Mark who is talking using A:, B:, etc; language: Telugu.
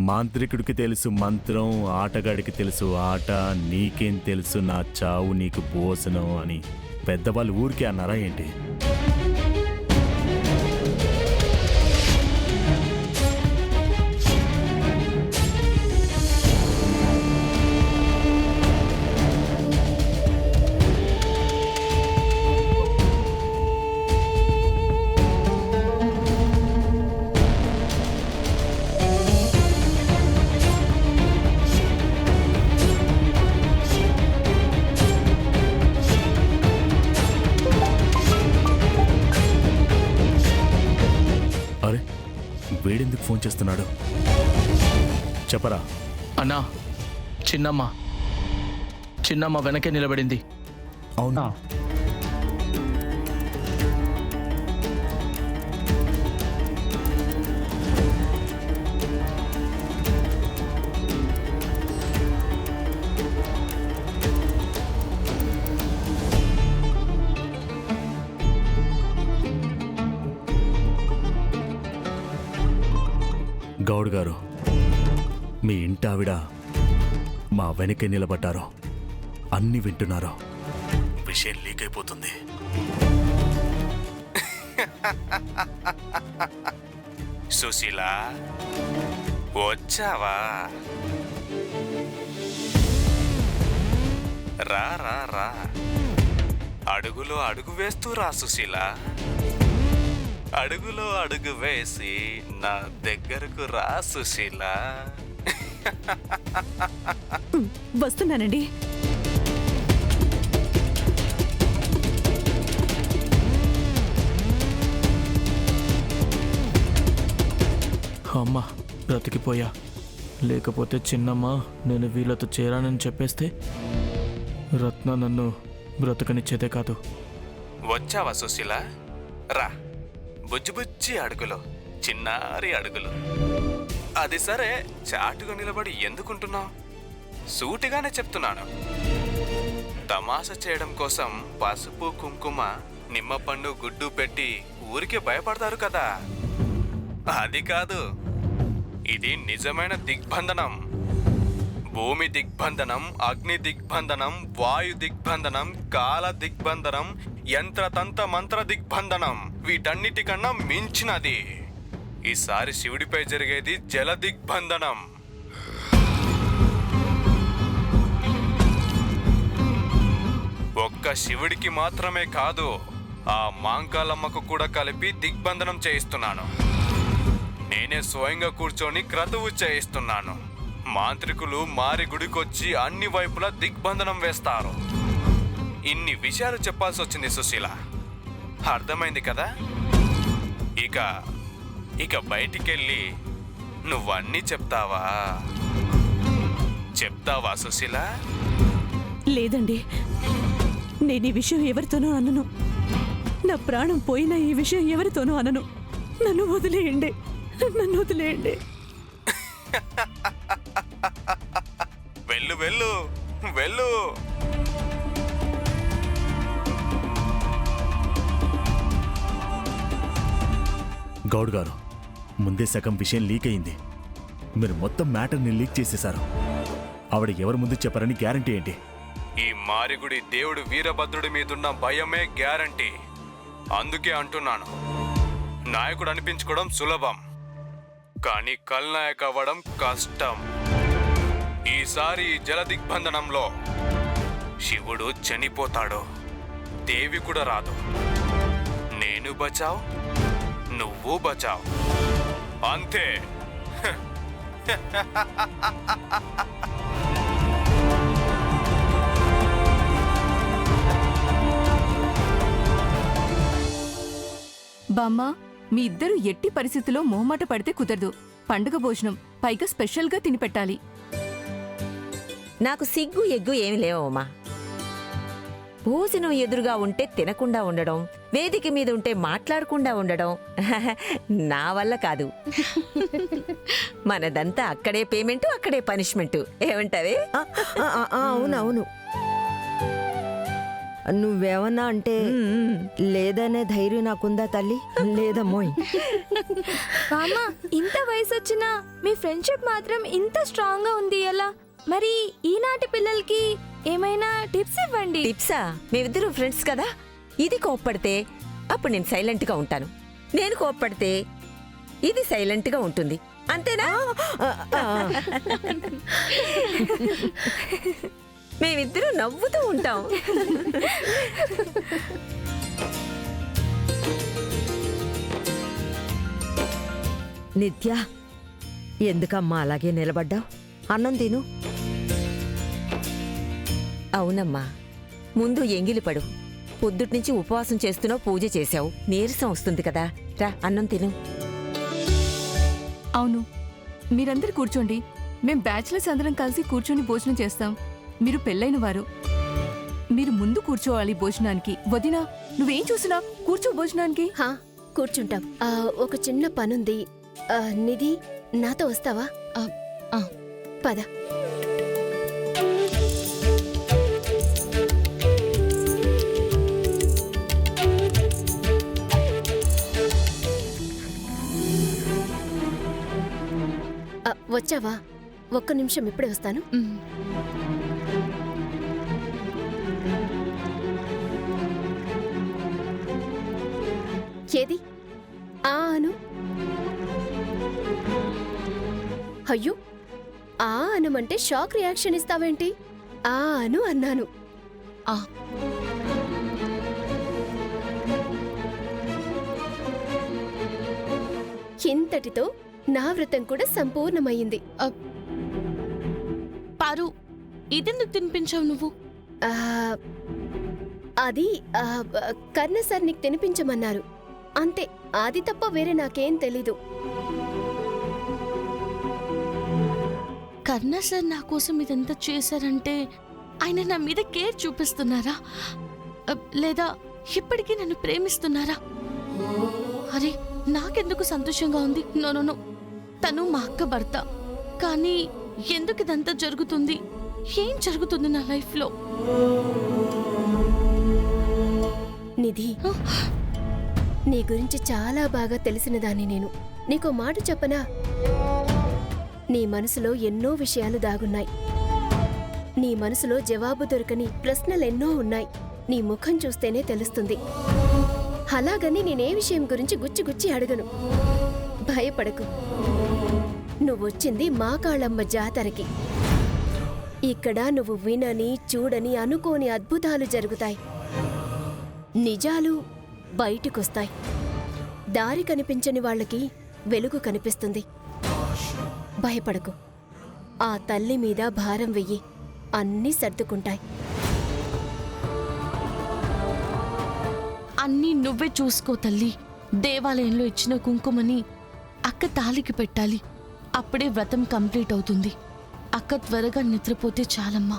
A: మాంత్రికుడికి తెలుసు మంత్రం, ఆటగాడికి తెలుసు ఆట, నీకేం తెలుసు నా చావు నీకు భోజనం అని పెద్దవాళ్ళు ఊరికే అన్నారా ఏంటి? అరే, వేడెందుకు ఫోన్ చేస్తున్నాడు? చెప్పరా.
B: అన్నా, చిన్నమ్మ వెనకే నిలబడింది.
A: అవునా? గౌడ్ గారు, మీ ఇంటావిడ మా వెనకే నిలబడ్డారు. అన్ని వింటున్నారు. విషయం లీక్ అయిపోతుంది.
C: సుశీల, వచ్చావా? రా రా రా, అడుగులో అడుగు వేస్తూ రా సుశీల. అడుగులో అడుగు వేసి నా దగ్గరకు రా సుశీల.
D: వస్తున్నానండి.
B: అమ్మా, బ్రతికిపోయా. లేకపోతే చిన్నమ్మ నేను వీళ్ళతో చేరానని చెప్పేస్తే రత్న నన్ను బ్రతకనిచ్చేదే కాదు.
C: వచ్చావా సుశీల? రా, బుజ్జి బుజ్జి అడుగులో, చిన్నారి అడుగులు. అది సరే, చాటుగా నిలబడి ఎందుకుంటున్నావు? సూటిగానే చెప్తున్నాను. తమాషా చేయడం కోసం పసుపు, కుంకుమ, నిమ్మపండు, గుడ్డు పెట్టి ఊరికే భయపడతారు కదా. అది కాదు, ఇది నిజమైన దిగ్బంధనం. భూమి దిగ్బంధనం, అగ్ని దిగ్బంధనం, వాయు దిగ్బంధనం, కాల దిగ్బంధనం, యంత్రతంత్ర మంత్ర దిగ్బంధనం. వీటన్నిటికన్నా మించినది ఈసారి శివుడిపై జరిగేది జల దిగ్బంధనం. ఒక్క శివుడికి మాత్రమే కాదు, ఆ మాంకాలమ్మకు కూడా కలిపి దిగ్బంధనం చేయిస్తున్నాను. నేనే స్వయంగా కూర్చొని క్రతువు చేయిస్తున్నాను. మాంత్రికులు మారి గుడికొచ్చి అన్ని వైపులా దిగ్బంధనం వేస్తారు. ఇన్ని విషయాలు చెప్పాల్సి వచ్చింది సుశీల. అర్థమైంది కదా? ఇక బయటికెళ్ళి నువ్వన్నీ చెప్తావా సుశీల?
D: లేదండి, నేను ఈ విషయం ఎవరితోనూ అనను. నా ప్రాణం పోయినా ఈ విషయం ఎవరితోనూ అనను. నన్ను వదిలేయండి.
C: వెళ్ళు వెళ్ళు వెళ్ళు.
A: గౌడ్ గారు, ముందే సగం విషయం లీక్ అయింది. మీరు మొత్తం మ్యాటర్ని లీక్ చేసేశారు. ఆవిడ ఎవరి ముందు చెప్పారని గ్యారంటీ ఏంటి?
C: ఈ మారిగుడి దేవుడు వీరభద్రుడి మీదున్న భయమే గ్యారంటీ. అందుకే అంటున్నాను, నాయకుడు అనిపించుకోవడం సులభం, కానీ కల్నాయక అవ్వడం కష్టం. ఈసారి ఈ జల దిగ్బంధనంలో శివుడు చనిపోతాడు, దేవి కూడా రాదు. నేను బచావ్, నువ్వు బచావ్, అంతే.
E: బామ్మ, మీ ఇద్దరు ఎట్టి పరిస్థితిలో మొహమాట పడితే కుదరదు. పండుగ భోజనం, పైగా స్పెషల్గా తిని పెట్టాలి.
F: నాకు సిగ్గు ఎగ్గు ఏమి లేవమ్మా. భోజనం ఎదురుగా ఉంటే తినకుండా ఉండడం, వేదిక మీద ఉంటే మాట్లాడకుండా ఉండడం నా వల్ల కాదు. మనదంతా అక్కడే పేమెంటు, అక్కడే పనిష్మెంటు. ఏమంటావే?
G: అవునవును. నువ్వేమన్నా అంటే లేదనే ధైర్యం నాకుందా తల్లి? లేదమ్మోయ్.
H: మామ, ఇంత వయసు వచ్చినా మీ ఫ్రెండ్షిప్ మాత్రం ఇంత స్ట్రాంగ్ గా ఉంది ఎలా? మరి ఈనాటి పిల్లలకి ఏమైనా టిప్స్ ఇవ్వండి.
F: టిప్సా? మేమిద్దరం ఫ్రెండ్స్ కదా. ఇది కోప్పడితే అప్పుడు నేను సైలెంట్ గా ఉంటాను, నేను కోప్పడితే ఇది సైలెంట్ గా ఉంటుంది, అంతేనా? మేమిద్దరం నవ్వుతూ ఉంటాం.
G: నిత్య, ఎందుకమ్మా అలాగే నిలబడ్డావు? అన్నం తిను.
F: అవునమ్మా, ముందు ఎంగిలిపడు. పొద్దుట్నుంచి ఉపవాసం చేస్తున్నావు, పూజ చేశావు, నీరసం వస్తుంది కదా. రా, అన్నం తిను.
E: అవును, మీరందరూ కూర్చోండి. మేం బ్యాచిలర్స్ అందరం కలిసి కూర్చొని భోజనం చేస్తాం. మీరు పెళ్ళైన వారు, మీరు ముందు కూర్చోవాలి భోజనానికి. వదినా, నువ్వేం చూసినా కూర్చో భోజనానికి.
I: హా, కూర్చుంటాం. ఒక చిన్న పనుంది. నిధి, నాతో వస్తావా? పద. వచ్చావా? ఒక్క నిమిషం, ఇప్పుడే వస్తాను. ఏది? అను. అయ్యో, అనమంటే షాక్ రియాక్షన్ ఇస్తావేంటి? అను అన్నాను. ఇంతటితో నా వ్రతం కూడా సంపూర్ణమైంది.
J: పారు, ఇదెందుకు తినిపించావు నువ్వు?
I: అది కర్ణ సార్ నీకు తినిపించమన్నారు, అంతే. అది తప్ప వేరే నాకేం తెలీదు.
J: కర్ణ సార్ నా కోసం ఇదంతా చేశారంటే ఆయన నా మీద కేర్ చూపిస్తున్నారా, లేదా ఇప్పటికీ నన్ను ప్రేమిస్తున్నారా? అరే, నాకెందుకు సంతోషంగా ఉంది. నో, తను మా అక్క భర్త. కానీ ఎందుకు ఇదంతా జరుగుతుంది? ఏం జరుగుతుంది నా లైఫ్లో?
I: నిధి, నీ గురించి చాలా బాగా తెలిసిన దాన్ని నేను. నీకో మాట చెప్పనా? నీ మనసులో ఎన్నో విషయాలు దాగున్నాయి. నీ మనసులో జవాబు దొరకని ప్రశ్నలెన్నో ఉన్నాయి. నీ ముఖం చూస్తేనే తెలుస్తుంది. అలాగని నేనే విషయం గురించి గుచ్చి అడగను. భయపడకు. నువ్వొచ్చింది మా కాళమ్మ జాతరకి. ఇక్కడ నువ్వు వినని, చూడని, అనుకోని అద్భుతాలు జరుగుతాయి. నిజాలు బయటికొస్తాయి. దారి కనిపించని వాళ్ళకి వెలుగు కనిపిస్తుంది. భయపడకు. ఆ తల్లి మీద భారం వెయ్యి, అన్నీ సర్దుకుంటాయి.
J: అన్నీ నువ్వే చూసుకో తల్లి. దేవాలయంలో ఇచ్చిన కుంకుమని అక్క తాలికి పెట్టాలి. అప్పుడే వ్రతం కంప్లీట్ అవుతుంది. అక్క త్వరగా నిద్రపోతే చాలమ్మా.